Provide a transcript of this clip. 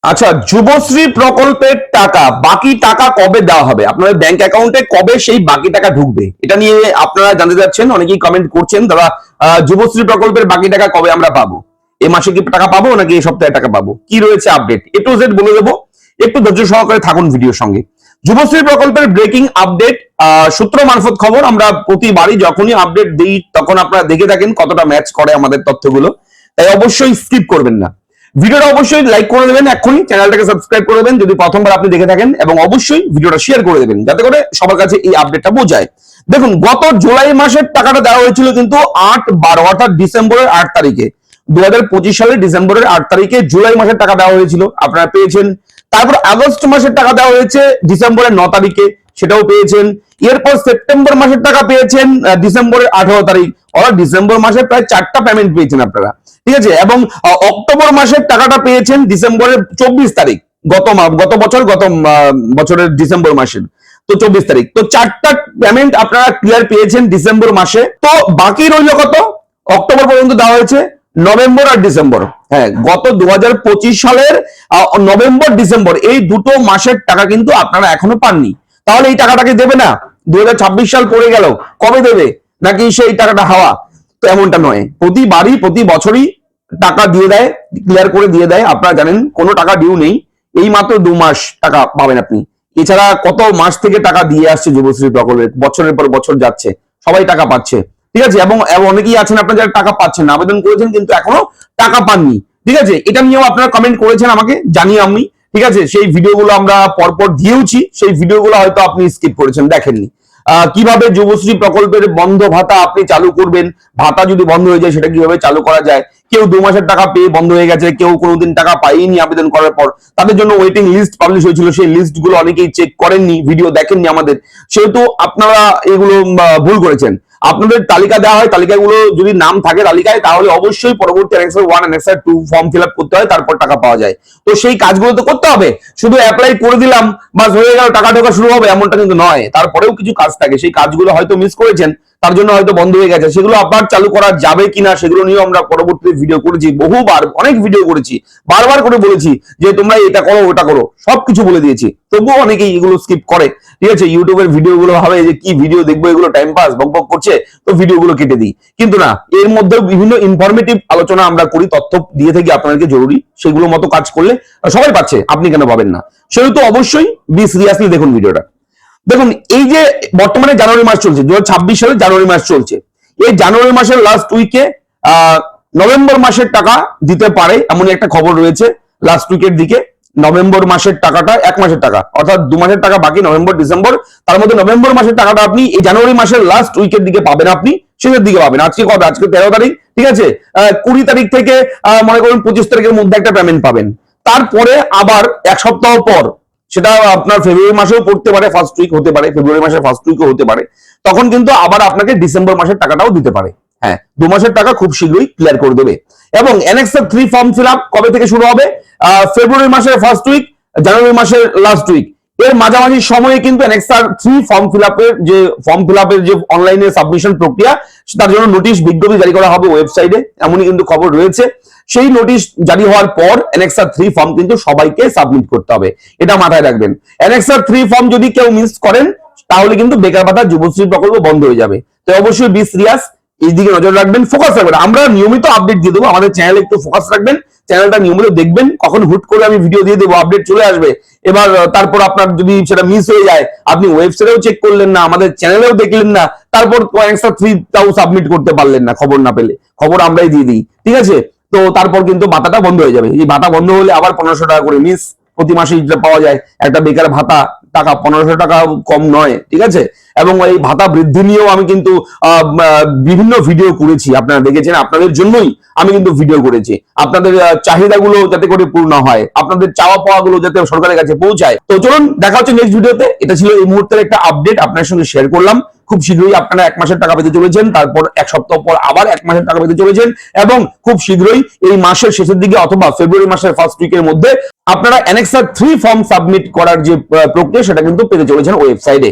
আচ্ছা, যুবশ্রী প্রকল্পের টাকা বাকি টাকা কবে দেওয়া হবে, আপনাদের ব্যাংক অ্যাকাউন্টে কবে সেই বাকি টাকা ঢুকবে, এটা নিয়ে আপনারা জানতে চাচ্ছেন, অনেকেই কমেন্ট করছেন দাদা। যুবশ্রী প্রকল্পের বাকি টাকা কবে আমরা পাবো, এই মাসে কি টাকা পাবো নাকি এই সপ্তাহে টাকা পাবো, কি রয়েছে আপডেট এ টু জেড বলে দেবো, একটু ধৈর্য সহকারে থাকুন ভিডিওর সঙ্গে। যুবশ্রী প্রকল্পের ব্রেকিং আপডেট, সূত্র মারফত খবর, আমরা প্রতিবারই যখনই আপডেট দিই তখন আপনারা দেখে থাকেন কতটা ম্যাচ করে আমাদের তথ্যগুলো, তাই অবশ্যই স্কিপ করবেন না। ভিডিওটা অবশ্যই লাইক করে দেবেন, এক্ষুনি চ্যানেলটাকে সাবস্ক্রাইব করে দেবেন যদি প্রথমবার আপনি দেখে থাকেন, এবং অবশ্যই ভিডিওটা শেয়ার করে দেবেন যাতে করে সবার কাছে এই আপডেটটা পৌঁছায়। দেখুন, গত জুলাই মাসের টাকাটা দেওয়া হয়েছিল কিন্তু 8/12 অর্থাৎ ডিসেম্বরের 8 তারিখে, 2025 সালের ডিসেম্বরের 8 তারিখে জুলাই মাসের টাকা দেওয়া হয়েছিল, আপনারা পেয়েছেন। তারপর আগস্ট মাসের টাকা দেওয়া হয়েছে ডিসেম্বরের 9 তারিখে, সেটাও পেয়েছেন। এরপর সেপ্টেম্বর মাসের টাকা পেয়েছেন ডিসেম্বরের 18 তারিখ, অর্থাৎ ডিসেম্বর মাসে প্রায় 4টা পেমেন্ট পেয়েছেন আপনারা, ঠিক আছে। এবং অক্টোবর মাসের টাকাটা পেয়েছেন ডিসেম্বরের 24 তারিখ, গত বছরের ডিসেম্বর মাসের, তো 24 তারিখ, তো 4টা পেমেন্ট আপনারা ক্লিয়ার পেয়েছেন ডিসেম্বর মাসে। তো বাকি রইল কত, অক্টোবর পর্যন্ত দেওয়া হয়েছে, নভেম্বর আর ডিসেম্বর। হ্যাঁ, গত 2025 সালের নভেম্বর ডিসেম্বর এই দুটো মাসের টাকা কিন্তু আপনারা এখনো পাননি। তাহলে এই টাকাটাকে দেবে না, 2026 সাল পড়ে গেল, কবে দেবে, নাকি সেই টাকাটা হাওয়া? তো এমনটা নয়, প্রতি বছরই টাকা দিয়ে দেয়, ক্লিয়ার করে দিয়ে দেয়। আপনারা জানেন কোনো টাকা ডিউ নেই, এই মাত্র 2 মাস টাকা পাবেন আপনি। এছাড়া কত মাস থেকে টাকা দিয়ে আসছে যুবশ্রী প্রকল্পে, বছরের পর বছর যাচ্ছে, সবাই টাকা পাচ্ছে, ঠিক আছে। এবং অনেকেই আছেন আপনারা যারা টাকা পাচ্ছেন না, আবেদন করেছেন কিন্তু এখনো টাকা পাননি, ঠিক আছে। এটা নিয়েও আপনারা কমেন্ট করেছেন আমাকে, জানি আমি, ঠিক আছে। সেই ভিডিওগুলো আমরা পরপর দিয়েওছি, সেই ভিডিওগুলো হয়তো আপনি স্কিপ করেছেন, দেখেননি। কিভাবে যুবশ্রী প্রকল্পের বন্ধ ভাতা আপনি চালু করবেন, ভাতা যদি বন্ধ হয়ে যায় সেটা কিভাবে চালু করা যায়। কেউ 2 মাসের টাকা পেয়ে বন্ধ হয়ে গেছে, কেউ কোনোদিন টাকা পাইনি আবেদন করার পর, তাদের জন্য ওয়েটিং লিস্ট পাবলিশ হয়েছিল, সেই লিস্ট গুলো অনেকেই চেক করেননি, ভিডিও দেখেননি আমাদের, সেহেতু আপনারা এগুলো ভুল করেছেন। আপনাদের তালিকা দেওয়া হয়, তালিকাগুলো যদি নাম থাকে তালিকায়, তাহলে অবশ্যই পরবর্তী annexure 1 annexure 2 form fill up করতে হয়, তারপর টাকা পাওয়া যায়। তো সেই কাজগুলো তো করতে হবে, শুধু অ্যাপ্লাই করে দিলাম বাস হয়ে গেল, টাকা ঢোকা শুরু হবে এমনটা কিন্তু নয়, তারপরেও কিছু কাজ থাকে, সেই কাজগুলো হয়তো মিস করেছেন, তার জন্য হয়তো বন্ধ হয়ে গেছে, সেগুলো আবার চালু করা যাবে কিনা সেগুলো নিয়েও আমরা পরবর্তী ভিডিও করেছি, বহুবার অনেক ভিডিও করেছি, বারবার করে বলেছি যে তোমরা এটা করো ওটা করো, সবকিছু বলে দিয়েছি, তবুও অনেকেই এগুলো স্কিপ করে, ঠিক আছে। ইউটিউবের ভিডিওগুলো ভাবে যে কি ভিডিও দেখবো, এগুলো টাইম পাস বকবক করছে, তো ভিডিওগুলো কেটে দিই, কিন্তু না, এর মধ্যে বিভিন্ন ইনফরমেটিভ আলোচনা আমরা করি, তথ্য দিয়ে থাকি আপনাদেরকে, জরুরি, সেগুলো মতো কাজ করলে সবাই পাচ্ছে, আপনি কেন পাবেন না, সেহেতু অবশ্যই বি সিরিয়াসলি দেখুন ভিডিওটা। দেখুন, এই যে বর্তমানে জানুয়ারি মাস চলছে, 2026 সালে জানুয়ারি মাস চলছে, এই জানুয়ারি মাসের লাস্ট উইকে নভেম্বর মাসের টাকা দিতে পারে এমনই একটা খবর রয়েছে। লাস্ট উইকের দিকে নভেম্বর মাসের টাকাটা, 1 মাসের টাকা, অর্থাৎ 2 মাসের টাকা বাকি, নভেম্বর ডিসেম্বর, তার মধ্যে নভেম্বর মাসের টাকাটা আপনি এই জানুয়ারি মাসের লাস্ট উইকের দিকে পাবেন, আপনি শেষের দিকে পাবেন। আজকে কবে, আজকে 13 তারিখ, ঠিক আছে। 20 তারিখ থেকে মনে করুন 25 তারিখের মধ্যে একটা পেমেন্ট পাবেন। তারপরে আবার 1 সপ্তাহ পর, সেটা আপনার ফেব্রুয়ারি মাসেও পড়তে পারে, ফার্স্ট উইক হতে পারে, ফেব্রুয়ারি মাসের ফার্স্ট উইকও হতে পারে, তখন কিন্তু আবার আপনাকে ডিসেম্বর মাসের টাকাটাও দিতে পারে। হ্যাঁ, 2 মাসের টাকা খুব শীঘ্রই ক্লিয়ার করে দেবে। এবং অ্যানেক্সার 3 ফর্ম ফিল আপ কবে থেকে শুরু হবে, ফেব্রুয়ারি মাসের ফার্স্ট উইক, জানুয়ারি মাসের লাস্ট উইক, এর মাঝামাঝি সময়ে কিন্তু অ্যানেক্সার 3 ফর্ম ফিল আপের যে অনলাইনে সাবমিশন প্রক্রিয়া, তার জন্য নোটিশ বিজ্ঞপ্তি জারি করা হবে ওয়েবসাইটে, এমনই কিন্তু খবর রয়েছে। সেই নোটিশ জারি হওয়ার পর অ্যানেক্সার 3 ফর্ম কিন্তু সবাইকে সাবমিট করতে হবে, এটা মাথায় রাখবেন। অ্যানেক্সার 3 ফর্ম যদি কেউ মিস করেন, তাহলে কিন্তু বেকার ভাতা যুবশ্রী প্রকল্প বন্ধ হয়ে যাবে। তো অবশ্যই বি সিরিয়াস, এই দিকে নজর রাখবেন, ফোকাস রাখবেন। আমরা নিয়মিত আপডেট দিয়ে দেবো, আমাদের চ্যানেলে একটু ফোকাস রাখবেন, চ্যানেলটা নিয়মিত দেখবেন, কখন হুট করে আমি ভিডিও দিয়ে দেবো, আপডেট চলে আসবে। এবার তারপর আপনার যদি সেটা মিস হয়ে যায়, আপনি ওয়েবসাইটেও চেক করলেন না, আমাদের চ্যানেলেও দেখলেন না, তারপর অ্যানেক্সার 3টাও সাবমিট করতে পারলেন না, খবর না পেলে, খবর আমরাই দিয়ে দিই, ঠিক আছে। তো তারপর কিন্তু ভাতাটা বন্ধ হয়ে যাবে। এই ভাতা বন্ধ হলে আবার 1500 টাকা করে মিস প্রতি মাসে পাওয়া যায়, একটা বেকার ভাতা টাকা 1500 টাকা কম নয়, ঠিক আছে। এবং এই ভাতা বৃদ্ধি নিয়েও আমি কিন্তু বিভিন্ন ভিডিও করেছি, আপনারা দেখেছেন, আপনাদের জন্যই আমি কিন্তু ভিডিও করেছি, আপনাদের চাহিদাগুলো যাতে করে পূর্ণ হয়, আপনাদের চাওয়া পাওয়া গুলো যাতে সরকারের কাছে পৌঁছায়। তো চলুন দেখা হচ্ছে নেক্সট ভিডিওতে। এটা ছিল এই মুহূর্তের একটা আপডেট, আপনার সঙ্গে শেয়ার করলাম। খুব শীঘ্রই আপনারা 1 মাসের টাকা পেতে চলেছেন, তারপর 1 সপ্তাহ পর আবার 1 মাসের টাকা পেতে চলেছেন, এবং খুব শীঘ্রই এই মাসের শেষের দিকে অথবা ফেব্রুয়ারি মাসের ফার্স্ট উইকের মধ্যে আপনারা অ্যানেক্সার 3 ফর্ম সাবমিট করার যে প্রক্রিয়া, সেটা কিন্তু পেতে চলেছেন ওয়েবসাইটে।